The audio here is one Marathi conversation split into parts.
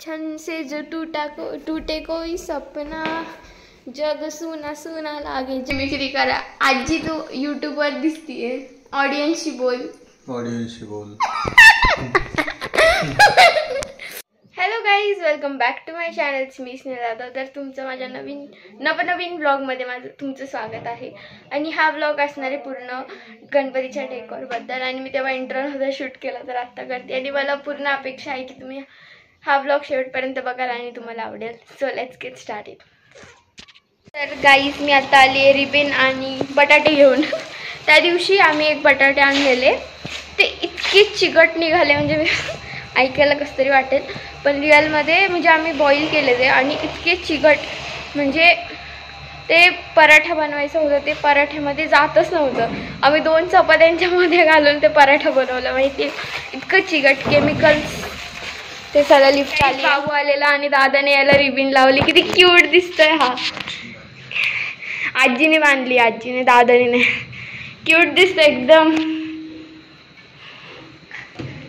छन से जो टूटे कोई सपना जग सुना सुना लागे मिक्री करा। आजी तू यूट्यूब वर दिसतीये, ऑडियन्सशी बोल। Hello guys, welcome back to my channel मी स्नेहा। तर तुमचं माझ्या नवीन ब्लॉगमध्ये माझं तुमचं स्वागत आहे। आणि हा ब्लॉग असणार आहे पूर्ण गणपतीच्या डेकोरबद्दल। आणि मी तेव्हा इंट्रोमध्ये शूट केला तर आत्ता करते। आणि मला पूर्ण अपेक्षा आहे की तुम्ही हा ब्लॉग शेवटपर्यंत बघाल आणि तुम्हाला आवडेल। So let's get started. तर गाईज, मी आता आली आहे रिबन आणि बटाटे घेऊन। त्या दिवशी आम्ही एक बटाटे आणलेले, ते इतके चिकट निघाले म्हणजे ऐकायला कसं तरी वाटेल, पण रिअलमध्ये म्हणजे आम्ही बॉईल केले ते आणि इतके चिकट म्हणजे ते पराठा बनवायचं होतं, ते पराठ्यामध्ये जातच नव्हतं। आम्ही 2 चपात्यांच्या मध्ये घालून ते पराठा बनवलं, माहिती इतकं चिकट केमिकल्स। ते सगळं लिफ्ट आली, बाबू आलेला आणि दादाने याला रिबन लावली। किती क्यूट दिसतोय हा। आजीने बांधली, आजीने दादाने, क्यूट दिसतोय एकदम।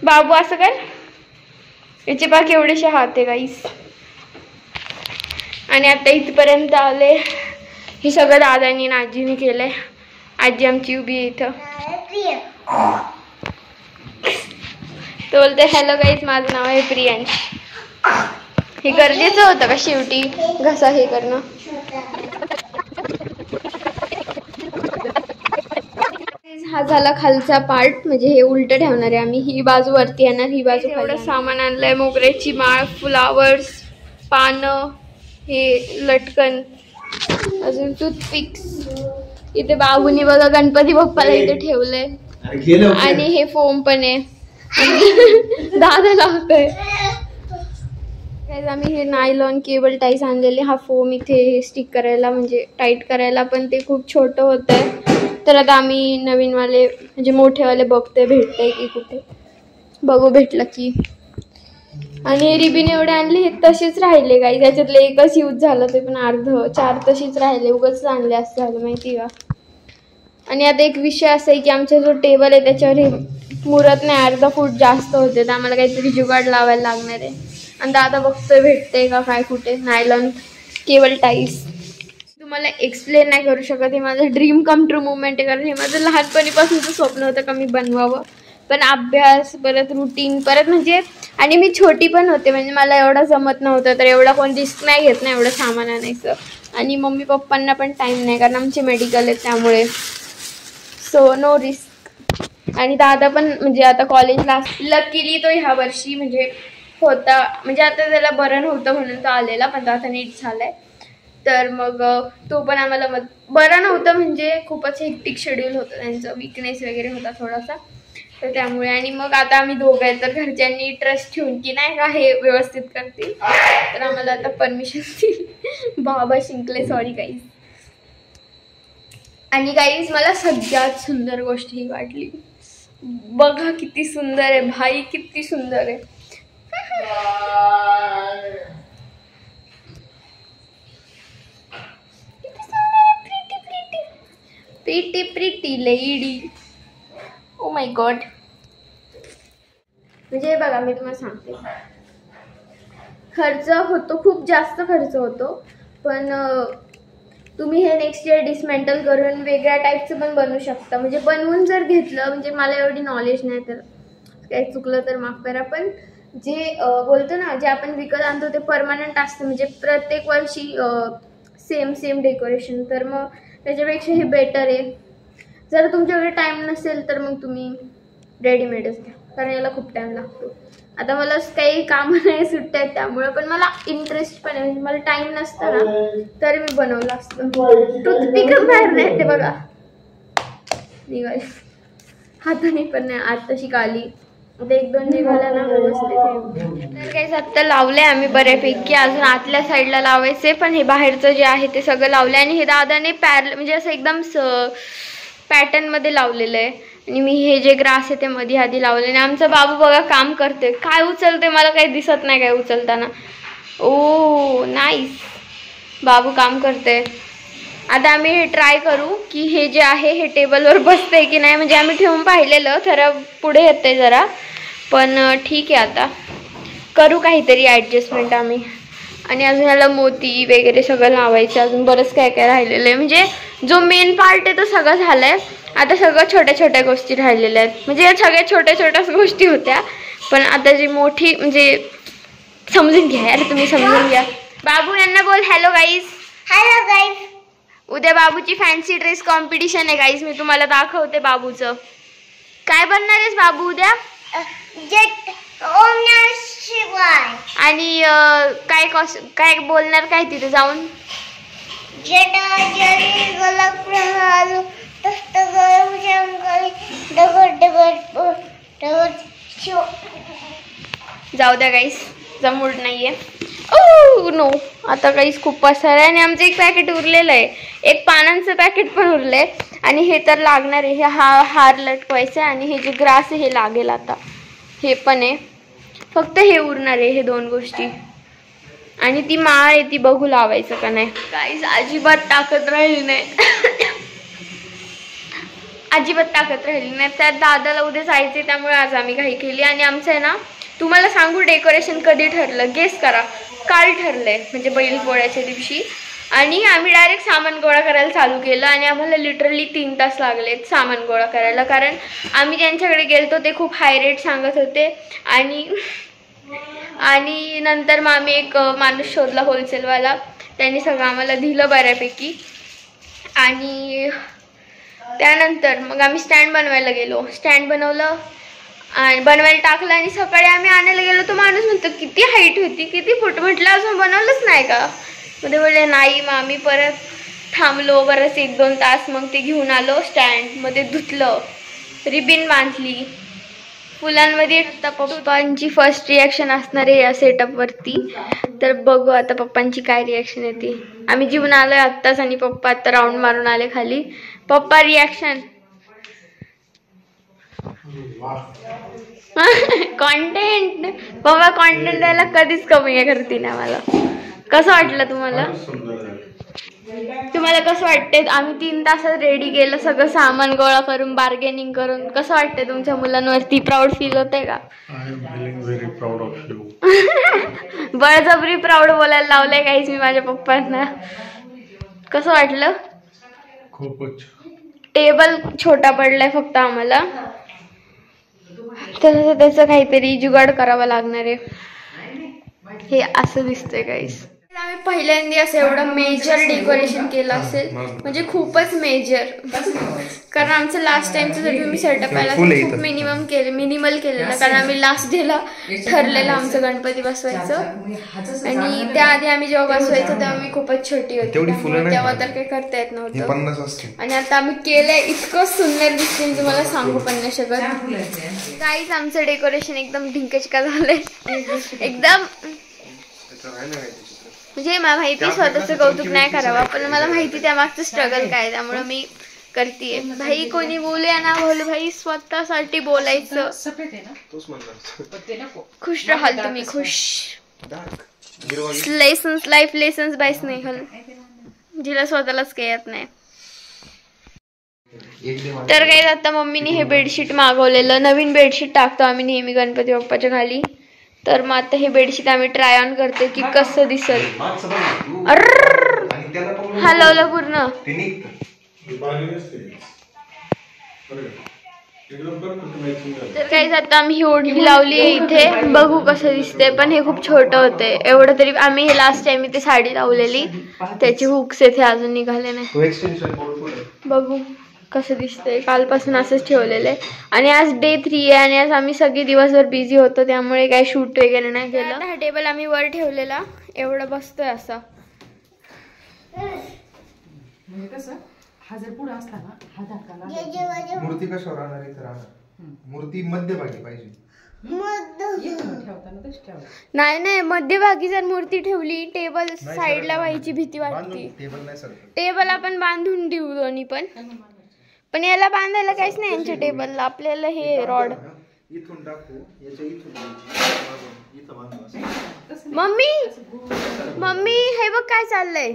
बाबू असं कर, याचे बाकी एवढेसे हात आहे गाईस। आणि आता इथपर्यंत आले, हे सगळं दादानी आणि आजीने केलंय। आजी आमची उभी आहे इथं। तो बोलते हॅलो गाईस, माझं नाव आहे प्रियांश। हे गरजेचं होतं का शेवटी घसा हे करणं? हा झाला खालचा पार्ट, म्हणजे हे उलट ठेवणार आहे आम्ही। ही बाजू वरती येणार, ही बाजू खाली। एवढं सामान आणलंय, मोगऱ्याची माळ, फ्लावर्स, पानं, हे लटकन, अजून टूथपिक्स। इथे बाबूनी बघा गणपती बाप्पाला इथे ठेवलंय। आणि हे फोम पण आहे, दादा लावतोय। आम्ही हे नायलॉन केबल टाईस आणलेले। हा फोम इथे स्टिक करायला म्हणजे टाईट करायला, पण ते खूप छोटं होत आहे। तर आता आम्ही नवीनवाले म्हणजे मोठेवाले बघतोय भेटतंय की कुठे, बघू भेटलं की। आणि रिबीन एवढे आणले, हे तसेच राहिले गाई। त्याच्यातलं एकच यूज झालं, ते पण अर्ध, 4 तशीच राहिले। उगाच आणले असं झालं, माहिती का। आणि आता एक विषय असा आहे की आमचा जो टेबल आहे त्याच्यावर हे मुरत नाही, अर्धा फूट जास्त होते। तर आम्हाला काहीतरी जुगाड लावायला लागणार आहे। आणि दादा बघतोय भेटते का काय कुठे नायलॉन केबल टाईस। तुम्हाला एक्सप्लेन नाही करू शकत, हे माझं ड्रीम कम ट्रू मुवमेंट आहे। कारण हे माझं लहानपणीपासूनचं स्वप्न होतं का मी बनवावं, पण अभ्यास परत रुटीन परत म्हणजे, आणि मी छोटी पण होते म्हणजे मला एवढं जमत नव्हतं। तर एवढा कोण रिस्क नाही घेत ना एवढं सामान आणायचं। आणि मम्मी पप्पांना पण टाईम नाही, कारण आमचे मेडिकल आहेत त्यामुळे, सो नो रिस्क। आणि दादा पण म्हणजे आता कॉलेजला, लकीली तो ह्या वर्षी म्हणजे होता, म्हणजे आता त्याला बरं नव्हतं म्हणून तो आलेला, पण आता नीट झालाय। तर मग तो पण आम्हाला बरं नव्हतं म्हणजे खूपच हेक्टिक शेड्यूल होतं त्यांचं, वीकनेस वगैरे होता थोडासा, तर त्यामुळे। आणि मग आता आम्ही दोघं आहेत, तर घरच्यांनी ट्रस्ट ठेवून की नाही का हे व्यवस्थित करतील, तर आम्हाला आता परमिशन दिली। बाबा शिंकले, सॉरी गाईज। आणि गाईज, मला सगळ्यात सुंदर गोष्ट ही वाटली, बघा किती सुंदर आहे भाई, किती सुंदर आहे। Pretty pretty lady, oh my God. म्हणजे बघा मी तुम्हाला सांगते, खर्च होतो, खूप जास्त खर्च होतो, पण तुम्ही हे नेक्स्ट इयर डिसमेंटल करून वेगळ्या टाईपचं पण बनवू शकता। म्हणजे बनवून जर घेतलं, म्हणजे मला एवढी नॉलेज नाही, तर काही चुकलं तर माफ करा, पण जे बोलतो ना, जे आपण विकत आणतो ते परमनंट असतं, म्हणजे प्रत्येक वर्षी सेम डेकोरेशन। तर मग त्याच्यापेक्षा हे बेटर आहे। जर तुमच्याकडे टाईम नसेल तर मग तुम्ही रेडीमेडच घ्या, कारण याला खूप टाईम लागतो। आता मला काही कामं नाही, सुट्ट्या आहेत त्यामुळे, पण मला इंटरेस्ट पण आहे, म्हणजे मला टाईम नसतं ना तरी मी बनवलं असतं। टूथपिक बाहेर नाही, ते बघा निघाली हाताने पण नाही, आत तशी काली, आता 1-2 निघाला ना व्यवस्थित। तर काही आत्ता लावलंय आम्ही बऱ्यापैकी, अजून आतल्या साईडला लावायचंय, पण हे बाहेरचं जे आहे ते सगळं लावलंय। आणि हे दादाने म्हणजे असं एकदम पॅटर्न मध्ये लावलेलं आहे। आणि मी हे जे ग्रास आहे ते मध्ये आधी लावले। आणि आमचा बाबू बघा काम करते, काय उचलते मला काही दिसत नाही काय उचलताना। ओ नाईस, बाबू काम करते। आता आम्ही हे ट्राय करू की हे जे आहे हे टेबलवर बसते की नाही, म्हणजे आम्ही ठेवून पाहिलेलं, खरं पुढे येते जरा, पण ठीक आहे आता करू काहीतरी ॲडजस्टमेंट आम्ही. आणि अजून याला मोती वगैरे सगळं लावायचं, अजून बरंच काय काय राहिलेलं आहे. म्हणजे जो मेन पार्ट आहे तो सगळं झालाय, आता सगळं छोट्या छोट्या गोष्टी राहिलेल्या आहेत. म्हणजे या सगळ्या छोट्या छोट्याच गोष्टी होत्या, पण आता जी मोठी म्हणजे समजून घ्या यार, तुम्ही समजून घ्या. बाबू यांना बोल हॅलो गाईज. Hello guys. उद्या बाबूची फॅन्सी ड्रेस कॉम्पिटिशन आहे गाईज, मी तुम्हाला दाखवते बाबूचं. काय बनणार आहेस बाबू उद्या? जट ओम नमः शिवाय. आणि काय बोलणार काय तिथे जाऊन? जटा जरी गला प्रहार तस्त गरम शंकरी दगड दगड दगड शिव. जाऊ द्या गाईस, जमूड नाहीये. ओ नो, आता गाईस खूप पसार आहे. आणि आमचं एक पॅकेट उरलेलं आहे, एक पानांचं पॅकेट पण उरलंय. आणि हे तर लागणार आहे, हे हार लटकवायचं आहे. आणि हे जे ग्रास आहे हे लागेल आता, हे पण आहे. फक्त हे उरणार आहे, हे 2 गोष्टी. आणि ती माळ आहे ती बघू लावायचं का नाही. गाईस अजिबात ताकद राहिली नाही, अजिबात ताकद राहिली नाही. त्यात दादाला उद्या जायचे, त्यामुळे आज आम्ही घाई केली. आणि आमचं आहे ना, तुम्हाला सांगू डेकोरेशन कधी ठरलं, गेस करा. काल ठरलंय, म्हणजे बैलपोळ्याच्या दिवशी. आणि आम्ही डायरेक्ट सामान गोळा करायला चालू केलं. आणि आम्हाला लिटरली 3 तास लागलेत सामान गोळा करायला, कारण आम्ही ज्यांच्याकडे गेलतो ते खूप हाय रेट सांगत होते. आणि नंतर मग आम्ही एक माणूस शोधला होलसेलवाला, त्यांनी सगळं आम्हाला दिलं बऱ्यापैकी. आणि त्यानंतर मग आम्ही स्टँड बनवायला गेलो, स्टँड बनवलं आणि बनवायला टाकलं. आणि सकाळी आम्ही आणायला गेलो, तो माणूस म्हणतो किती हाईट होती, किती फूट. म्हटलं अजून बनवलंच नाही का? मध्ये बोलले नाही. मग आम्ही परत थांबलो बरंच 1-2 तास, मग ते घेऊन आलो स्टँड. मध्ये धुतलं, रिबिन बांधली फुलांमध्ये. आता पप्पांची फर्स्ट रिॲक्शन असणार आहे या सेटअपवरती, तर बघू आता पप्पांची काय रिॲक्शन येते. आम्ही जीवन आलोय आत्ताच आणि पप्पा आता राऊंड मारून आले खाली. पप्पा रिॲक्शन. कॉन्टेंट पप्पा कॉन्टेंट द्यायला कधीच कमी करते ना मला. कसं वाटलं तुम्हाला? तुम्हाला कसं वाटतंय? आम्ही 3 तासात रेडी केलं सगळं सामान गोळा करून, बार्गेनिंग करून. कसं वाटतंय तुमच्या मुलांवरती? प्राऊड फील होतंय का? I am feeling very proud of you. बळजबरी प्राऊड बोलायला लावलंय काहीच मी माझ्या पप्पांना. कसं वाटलं? खूपच. टेबल छोटा पडलाय फक्त आम्हाला, तर त्याचं काहीतरी जुगाड करावा लागणार आहे. हे असं दिसतंय गाईस. आम्ही पहिल्यांदा असं एवढं मेजर डेकोरेशन केलं असेल, म्हणजे खूपच मेजर. कारण आमचं लास्ट टाइमचं जर तुम्ही सेटअप आहे खूप मिनिमल केलेलं, कारण आम्ही लास्ट डेला ठरलेलं आमचं गणपती बसवायचं. आणि त्याआधी आम्ही जेव्हा बसवायचं तेव्हा मी खूपच छोटी होती, तेव्हा तर काही करता येत नव्हतं. आणि आता आम्ही केलंय, इतकं सुंदर दिसते तुम्हाला सांगू पण नाही शकत. काहीच आमचं डेकोरेशन एकदम ढिंकचका झालंय एकदम. म्हणजे मला माहिती स्वतःचं कौतुक नाही करावं, पण मला माहिती त्यामागचं स्ट्रगल काय, त्यामुळे मी करतेय. भाई कोणी बोलूया ना बोल, भाई स्वतःसाठी बोलायचं. खुश राहाल तुम्ही, खुश. Lessons, life lessons by Snehal, जिला स्वतःलाच काही येत नाही. तर काही आता मम्मीने हे बेडशीट मागवलेलं, नवीन बेडशीट टाकतो आम्ही नेहमी गणपती बाप्पाच्या खाली. तर मग आता हे बेडशीट आम्ही ट्राय ऑन करते की कसं दिसेल. हलवलं पूर्ण. तर काही आता आम्ही ही ओढणी लावली आहे इथे, बघू कसं दिसते. पण हे खूप छोटं होतंय एवढं तरी. आम्ही हे लास्ट टाइम इथे साडी लावलेली, त्याचे हुक्स इथे अजून निघाले नाही. बघू कसं दिसतंय. कालपासून असंच ठेवलेलं आहे. आणि आज डे 3 आहे आणि आज आम्ही सगळे दिवसभर बिझी होतो, त्यामुळे काही शूट वगैरे नाही केलं. हा टेबल आम्ही वर ठेवलेला, एवढं बसतोय असा. मूर्ती कशावर राहणार? इथे राहणार. मूर्ती मध्यभागी पाहिजे. नाही मध्यभागी जर मूर्ती ठेवली, टेबल साईडला व्हायची भीती वाटते. टेबल आपण बांधून देऊ दोन्ही पण याला बांधायला काहीच नाही यांच्या टेबलला. आपल्याला हे रॉड इथून टाकू, याच्या इथून. मम्मी हे बघ काय चाललंय.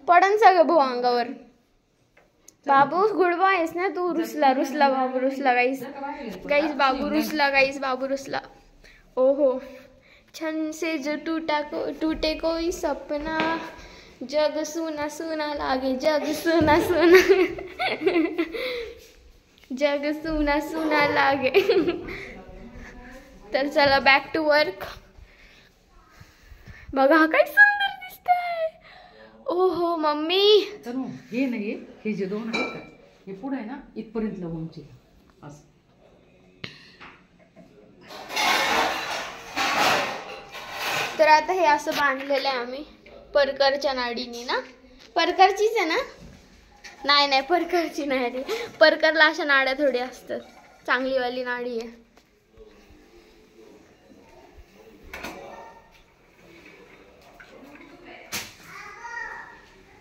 पडन सगळं भाऊ अंगावर. बाबू गुडबा आहेस ना तू. रुसला बाबू रुसला. गाईस बाबू रुसला. ओहो छन से जो टूटे कोई सपना, जग सुना सुना लागे, जग सुना सुना जग सुना सुना लागे. तर चला बॅक टू वर्क. बघा हा काय सुंदर दिसतंय. ओहो मम्मी, हे नाही, हे जे दोन आहेत का, हे पुढे आहे ना इथपर्यंत उंची असं. तर आता हे असं बांधलेलं आहे आम्ही परकरच्या नाडीनी ना. परकरचीच आहे ना? नाही नाही, परकरची नाही रे. परकरला अशा नाड्या थोडी असतात. चांगलीवाली नाडी आहे.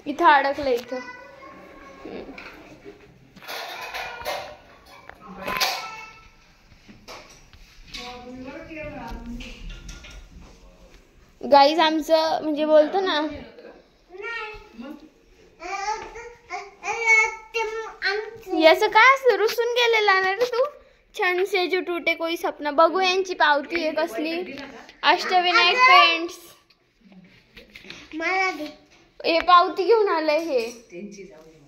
इथं अडकलं इथं. गाईज आमचं म्हणजे बोलतो ना, याचं काय असतं, रुसून गेलेला ना रे तू. छन से जो टूटे कोई सपना. बघू यांची पावती आहे कसली. अष्टविनायक पेंट्स. हे पावती घेऊन आलंय. हे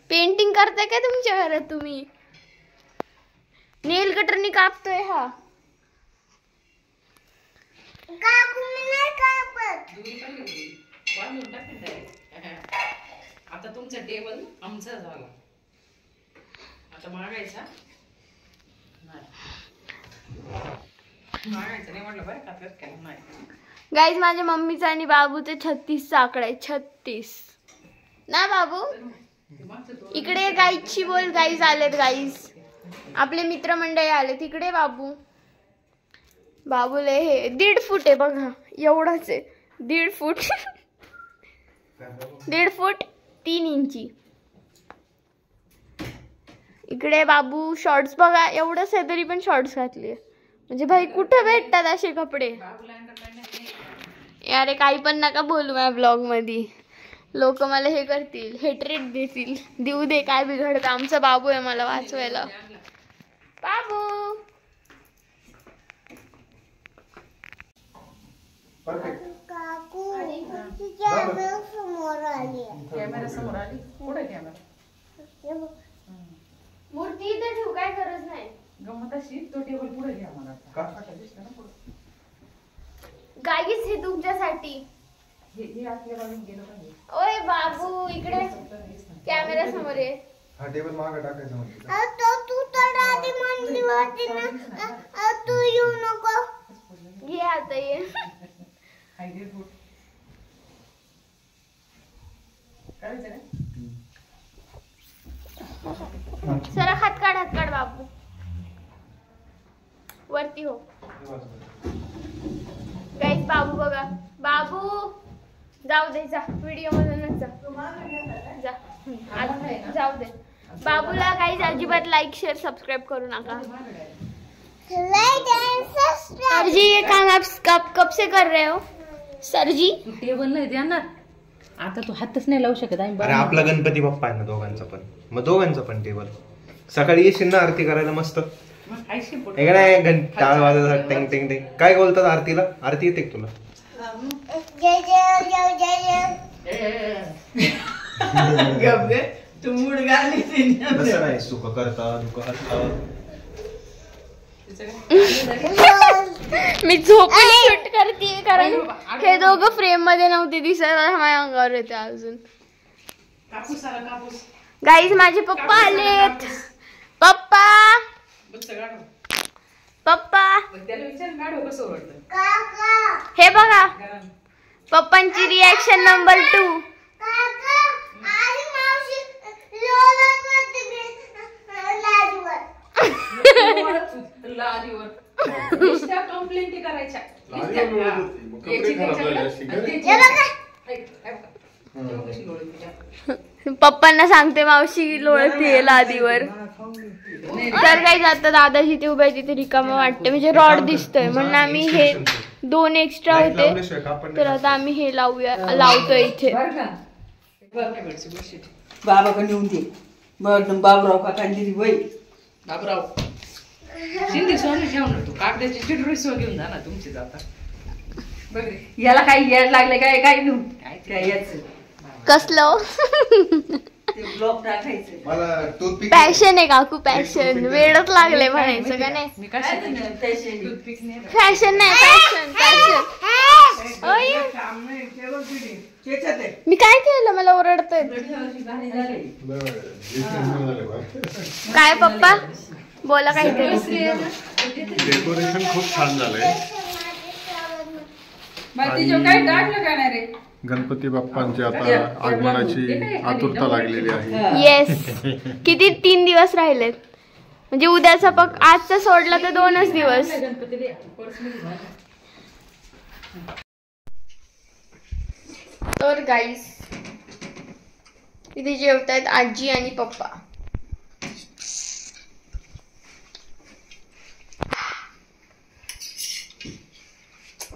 पेंटिंग करताय काय तुमच्या घरात तुम्ही? नेल कटरनी कापतोय हा. आता तुमचा टेबल आमचा झाला. आता मागायचा नाही म्हटलं बरं का, काय नाही. गाईज माझ्या मम्मीचा आणि बाबूचा 36 आकडा आहे. 36 ना बाबू. इकडे गाईची बोल. गाईज आलेत. गाईज आपले मित्रमंडळी आले. तिकडे बाबू. बाबूले हे 1.5 फूट आहे बघा. एवढंच आहे. 1.5 फूट 1.5 फूट 3 इंची. इकडे बाबू शॉर्ट्स बघा. एवढंच आहे तरी पण शॉर्ट्स घातले. म्हणजे भाई कुठे भेटतात असे कपडे. अरे काही पण नका बोलू माझ्या ब्लॉग मध्ये. लोक मला हे करतील, हेट्रेट देतील. देऊ दे, काय बिघडतं. आमचा बाबू आहे मला वाचवायला. बाबू कॅमेरा समोर आली. कुठे कॅमेरा? मूर्ती इथे ठेवू, काय गरज नाही. गमत अशी तो टेबल पुढे घ्या मला. गाईस हे तुमच्यासाठी. हे आतल्या बाजून गेलं पाहिजे. ओय बाबू इकडे कॅमेरा समोर आहे. हा टेबल मागे टाकायचा म्हणजे. तू तर आधी म्हणली होती ना, तू येऊ नको. घे आता ये. हायड्रेट फूड करायचं का? सरा हात काढ बाबू. वरती हो. गाईस बाबू बघा. बाबू जाऊ दे, जा व्हिडिओ मधूनच जा. जाऊ दे. बाबूला काही अजिबात लाईक शेअर सबस्क्राईब करू नका. सर जी ये काम आप कब से कर रहे हो सर जी? तू टेबल नाही देणार आता. तू हातच नाही लावू शकत. अरे आपला गणपती बाप्पा आहे ना दोघांचा पण. मग दोघांचा पण टेबल. सकाळी येशील ना आरती करायला मस्त. टाळ वाजत टेंग टेंग टेंग. काय बोलतात आरतीला? आरती येते तुला? जय जय जय जय जय. तू मूड गाली तसं नाही. सुख करता दुःख हरता. मी झोपून शूट करते कारण हे दोघं फ्रेम मध्ये नव्हते दिसत. माझ्या अंगावर येते अजून. कापूस आला कापूस. गाईज माझे पप्पा आलेत. पप्पा पप्पा त्याला विचार गाडो कसं वाटतं. काका हे बघा पप्पांची रिॲक्शन नंबर 2. काका आणि मावशी लोला करते लाजवर. लादीवर नुसत्या कंप्लेंटी करायच्या. पप्पांना सांगते मावशी लोळते लादीवर. तर काही जातं दादाजी ते उभे तिथे रिकामं वाटते. म्हणजे रॉड दिसतोय म्हणून आम्ही हे 2 एक्स्ट्रा होते तर आता आम्ही हे लावतोय इथे. बाबा का नेऊन दे. मग बाबराव काका दिली वय. बाबराव शिंदे सोने ठेव ना. तू कागदाची चिटरी सो घेऊन जा ना तुमची. जाता बघ रे, याला काही येड लागले काय काय घेऊन काय याच कसलं ते ब्लॉक टाकायचं. मला टूथपिक पॅशन आहे काकू, पॅशन. वेळच लागले म्हणायचं का नाही. मी काय काय नाही, त्याशी टूथपिक नाही फॅशन नाही, पॅशन पॅशन. काम नाही, ते बघ पिढी. त्याच्यात आहे. मी काय केलं, मला ओरडतोय. गाणी झाली. काय पप्पा बोला काहीतरी. डेकोरेशन खूप छान झालंय. काय टाकलं का नाही रे. गणपती बाप्पांची आता आगमनाची आतुरता लागलेली आहे. येस. किती 3 दिवस राहिलेत. म्हणजे उद्याचा आजचा सोडला तर 2च दिवस. तर गाईस इथे जेवतायत आजी आणि पप्पा.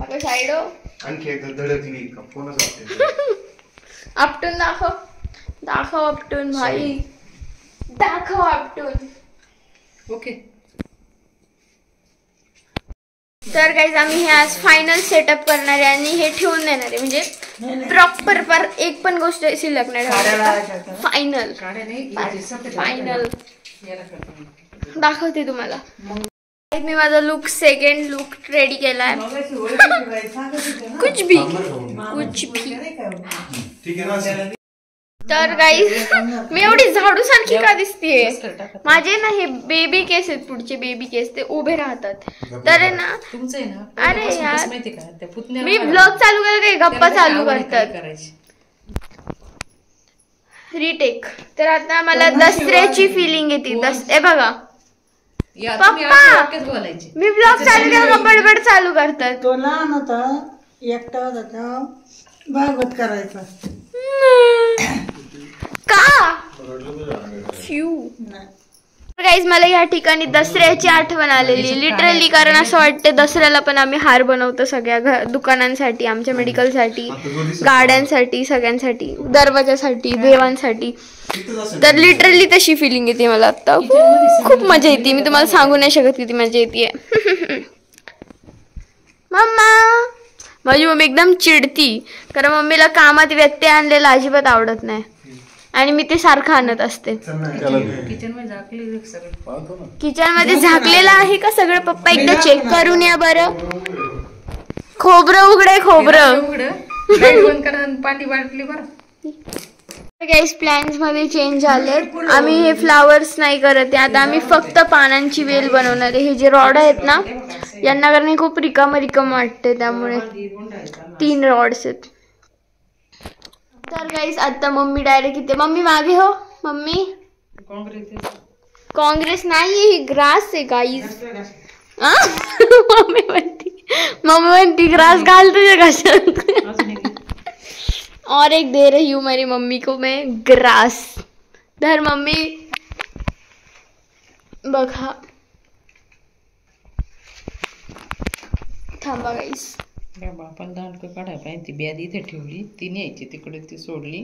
आता साईडो आणखी एकदा धडकली का कोणच वाटते. आपटून दाखव आपटून भाई, दाखव आपटून. ओके. तर गाईज आम्ही हे आज फायनल सेटअप करणार आहे आणि हे ठेवून देणार आहे. म्हणजे प्रॉपर पर एक पण गोष्ट शिल्लक नाही ठेवणार. फायनल काढ्या नाही फायनल दाखवते तुम्हाला. मी माझा लुक सेकंड लुक रेडी केलाय. कुछ भी ठीक आहे ना. तर गाईज मी एवढी झाडू सारखी का दिसतीये. माझे ना हे बेबी केस आहेत, पुढचे बेबी केस ते उभे राहतात. तर आहे ना, तुमचं आहे ना. अरे यार माहिती का त्या पुतण्या मी ब्लॉग चालू केला काही गप्पा चालू करतात. रिटेक. तर आता मला दसऱ्याची फिलिंग येते. हे बघा पप्पा, मी ब्लॉग चालू केला बडबड चालू करतात. तो लहान होता एकटा होता तेव्हा भागवत करायचा. का गाईज मला या ठिकाणी दसऱ्याची आठवण आलेली लिटरली. कारण असं वाटतं दसऱ्याला पण आम्ही हार बनवतो सगळ्या दुकानांसाठी, आमच्या मेडिकलसाठी, गाड्यांसाठी, सगळ्यांसाठी, दरवाजासाठी, देवांसाठी. तर लिटरली तशी फिलिंग येते मला आता. खूप मजा येते. मी तुम्हाला सांगू नाही शकत किती मजा येते. मम्मा, माझी मम्मी एकदम चिडती कारण मम्मीला कामात व्यत्यय आणलेला अजिबात आवडत नाही आणि मी ते सारखं आणत असते. किचन मध्ये झाकलेलं आहे का सगळं पप्पा एकदा चेक करून या बरं. खोबरं उघडे, खोबरं पाणी बाटली बरं. गाईस प्लॅन्स मध्ये चेंज झाले. आम्ही हे फ्लावर्स नाही करत, आता आम्ही फक्त पानांची वेल बनवणार आहे. हे जे रॉड आहेत ना यांना कारण खूप रिकाम वाटते, त्यामुळे 3 रॉड्स आहेत. तर गाईस आता मम्मी डायरेक्ट इथे. मम्मी मागे हो. मम्मी काँग्रेस नाहीये, ही ग्रास आहे गाईस. मम्मी म्हणती ग्रास घाल तुझ्या घशात. और एक दे रही हूँ मेरी मम्मी को मैं ग्रास. धर मम्मी. बघा थांबा गाईस. बापाला दांडकं काढायला पाहिजे. ती बॅग इथे ठेवली, ती न्यायची तिकडे, ती सोडली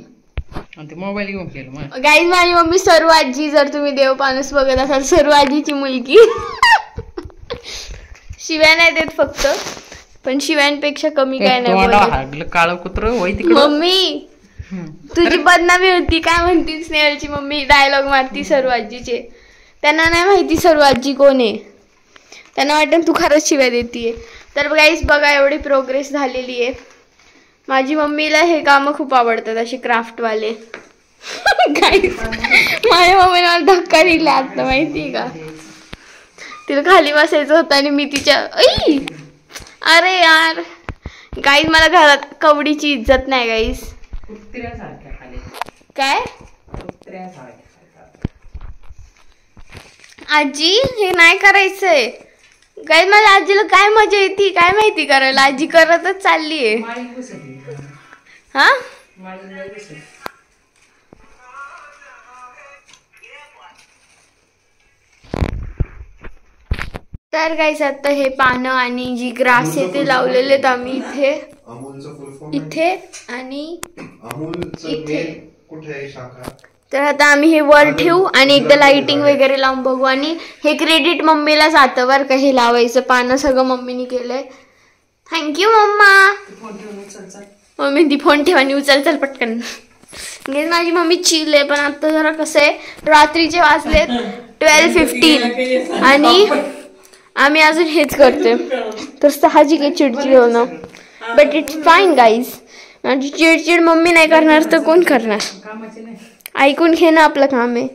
आणि ते मोबाईल घेऊन गेलो. गाईज माझी मम्मी सर्व आजी, जर तुम्ही देव पानस बघत असाल, सर्व आजीची मुलगी. शिव्या नाही देत फक्त, पण शिव्यांपेक्षा कमी काय नाही. काळं कुत्र मम्मी तुझी बदनामी होती. काय म्हणती स्नेहलची मम्मी डायलॉग मारती सर्व आजीचे. त्यांना नाही माहिती सर्व आजी कोण आहे. त्यांना वाटतं तू खरंच शिव्या देतीये. तर गाईस बघा एवढी प्रोग्रेस झालेली आहे. माझी मम्मीला हे कामं खूप आवडतात, असे क्राफ्टवाले. गाईस माझ्या मम्मीने मला धक्का दिला आता, माहितीये का. तिला खाली बसायचं होतं आणि मी तिच्या अरे यार गाईस मला घरात कवडीची इज्जत नाही गाईस. काय आजी हे नाही करायचंय. गाईस माझ्या आजीला काय मजा येते काय माहिती करायला. आजी करतच चाललीये. हा तर गाईस आता हे पानं आणि जी ग्रास आहे ते लावलेले आहेत आम्ही इथे इथे आणि इथे. तर आता आम्ही हे वर ठेवू आणि एकदा लाइटिंग वगैरे लावून बघू. आणि हे क्रेडिट मम्मीला जातं बरं का, हे लावायचं पानं सगळं मम्मीने केलंय. थँक्यू मम्मा. मम्मी ती फोन ठेवा आणि उचल पटकन. माझी मम्मी चिल आहे, पण आता जरा कसं आहे, रात्रीचे वाजलेत 12:15 आणि आम्ही अजून हेच करतोय, तर साहजिक आहे चिडचिड होणं. But it's fine guys. माझी चिडचिड मम्मी नाही करणार तर कोण करणार? ऐकून घेणं आपलं काम आहे,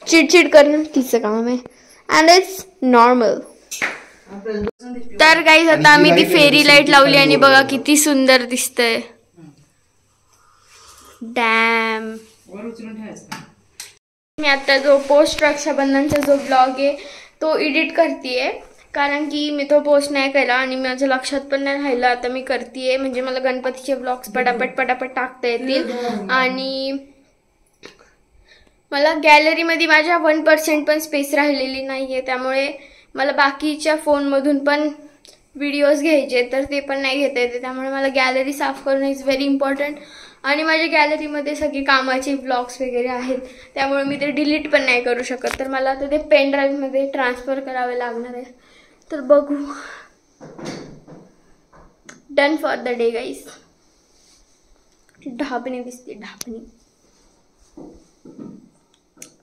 चिडचिड करणं तिचं काम आहे. And it's normal. तर गाईज आता आम्ही ती फेरी लाईट लावली आणि बघा किती सुंदर दिसतंय. डॅम. मी आता जो पोस्ट रक्षाबंधनचा जो ब्लॉग आहे तो एडिट करतेय, कारण की मी तो पोस्ट नाही केला आणि माझ्या लक्षात पण नाही राहिलं. आता मी करतेय, म्हणजे मला गणपतीचे ब्लॉग्स पटापट टाकता येतील. आणि मला गॅलरीमध्ये माझ्या 1% पण स्पेस राहिलेली नाही आहे, त्यामुळे मला बाकीच्या फोनमधून पण व्हिडिओज घ्यायचे, तर ते पण नाही घेता येते. त्यामुळे मला गॅलरी साफ करणं इज व्हेरी इम्पॉर्टंट. आणि माझ्या गॅलरीमध्ये सगळे कामाचे ब्लॉग्स वगैरे आहेत, त्यामुळे मी ते डिलीट पण नाही करू शकत. तर मला आता ते पेन ड्राईव्हमध्ये ट्रान्सफर करावे लागणार आहे. तर बघू. Done for the day guys. ढापणी दिसते, ढापणी.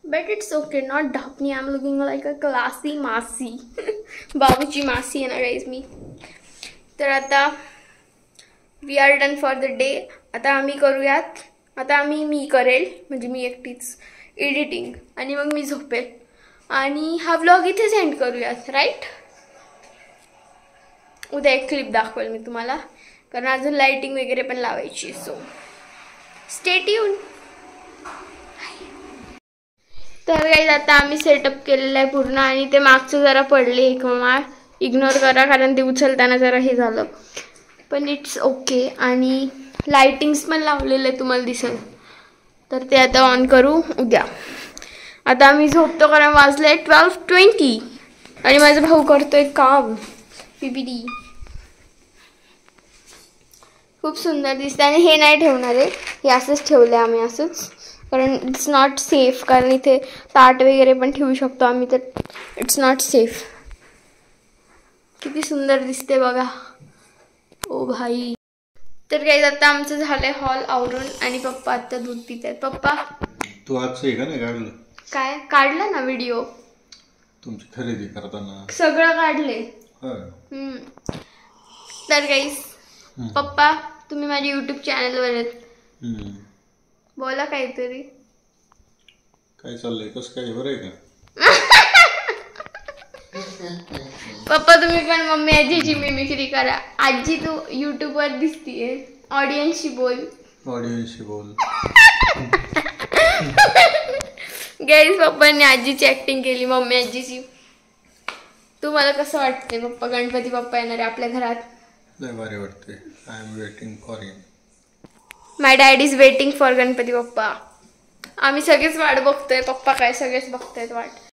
बट इट्स ओके, नॉट ढापणी. I am looking like a classy मासी. बाबूची मासी आहे ना गाईज मी. तर आता we are done for the day. आता आम्ही करूयात, आता मी करेल, म्हणजे मी एकटीच एडिटिंग, आणि मग मी झोपेल आणि हा व्लॉग इथेच एंड करूयात. राईट. उद्या एक क्लिप दाखवेल मी तुम्हाला, कारण अजून लाइटिंग वगैरे पण लावायची. So stay tune. तर गाईज आता आम्ही सेटअप केलेलं आहे पूर्ण, आणि ते मागचं जरा पडले एक माळ, इग्नोर करा, कारण ते उचलताना जरा हे झालं, पण इट्स ओके. आणि लाइटिंग्स पण लावलेले तुम्हाला दिसेल, तर ते आता ऑन करू उद्या. आता आम्ही झोपतो, कारण वाजले 12:20 आणि माझा भाऊ करतोय काम. पीपीडी खूप सुंदर दिसते. आणि हे नाही ठेवणार आहे, हे असंच ठेवलं आहे आम्ही असंच, कारण इट्स नॉट सेफ. कारण इथे ताट वगैरे पण ठेवू शकतो आम्ही, तर इट्स नॉट सेफ. किती सुंदर दिसते बघा. ओ भाई. तर काही आता आमचं झालंय हॉल आवरून, आणि पप्पा आता दूध पित आहेत. पप्पा तू आजचं का नाही काढलं? काय काढलं ना व्हिडिओ तुमची खरेदी करताना सगळं काढले. तर गाईस पप्पा तुम्ही माझ्या युट्यूब चॅनलवर आहेत, बोला काहीतरी. काय चाललंय, कसं काय, बरं आहे का? पप्पा तुम्ही पण मम्मी आजीची मिमिक्री करा. आजी तू युट्यूब वर दिसतीये, ऑडियन्सशी बोल. ऑडियन्सशी बोल. गाईस पप्पांनी आजीची ऍक्टिंग केली, मम्मी आजीची. तुम्हाला कसं वाटतंय पप्पा, गणपती पप्पा येणार आहे आपल्या घरात? लय भारी वाटते. I am waiting for him. My dad is waiting for Ganpati पप्पा. आम्ही सगळेच वाट बघतोय, पप्पा काय सगळेच बघतायत वाट.